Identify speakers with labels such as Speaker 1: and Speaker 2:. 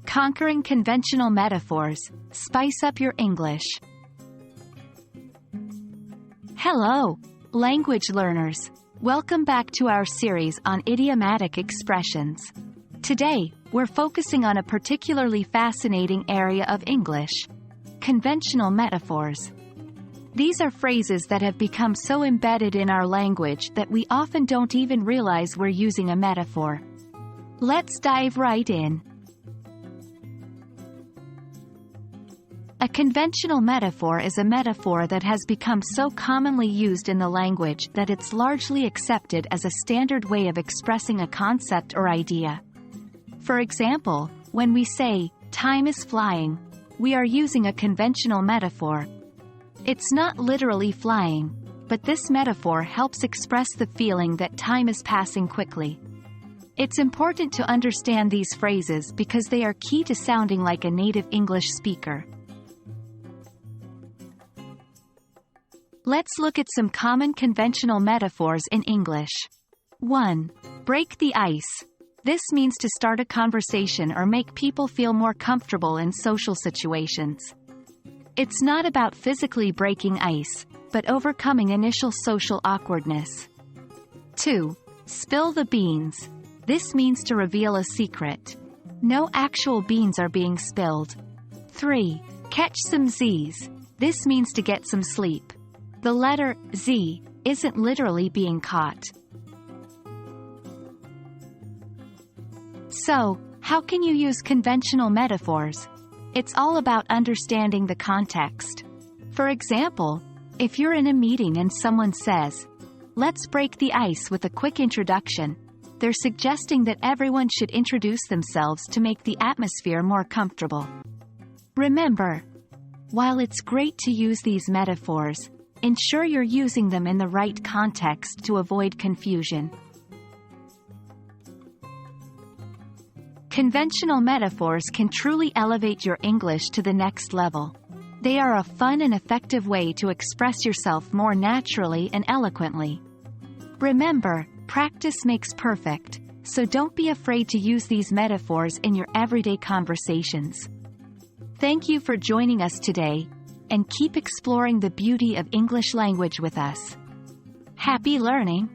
Speaker 1: Conquering conventional metaphors. Spice up your English. Hello, language learners. Welcome back to our series on idiomatic expressions. Today, we're focusing on a particularly fascinating area of English: conventional metaphors. These are phrases that have become so embedded in our language that we often don't even realize we're using a metaphor. Let's dive right in. A conventional metaphor is a metaphor that has become so commonly used in the language that it's largely accepted as a standard way of expressing a concept or idea. For example, when we say, "Time is flying," we are using a conventional metaphor. It's not literally flying, but this metaphor helps express the feeling that time is passing quickly. It's important to understand these phrases because they are key to sounding like a native English speaker. Let's look at some common conventional metaphors in English. 1. Break the ice. This means to start a conversation or make people feel more comfortable in social situations. It's not about physically breaking ice, but overcoming initial social awkwardness. 2. Spill the beans. This means to reveal a secret. No actual beans are being spilled. 3. Catch some Z's. This means to get some sleep. The letter Z isn't literally being caught. So, how can you use conventional metaphors? It's all about understanding the context. For example, if you're in a meeting and someone says, "Let's break the ice with a quick introduction," they're suggesting that everyone should introduce themselves to make the atmosphere more comfortable. Remember, while it's great to use these metaphors, ensure you're using them in the right context to avoid confusion. Conventional metaphors can truly elevate your English to the next level. They are a fun and effective way to express yourself more naturally and eloquently. Remember, practice makes perfect, so don't be afraid to use these metaphors in your everyday conversations. Thank you for joining us today, and keep exploring the beauty of English language with us. Happy learning!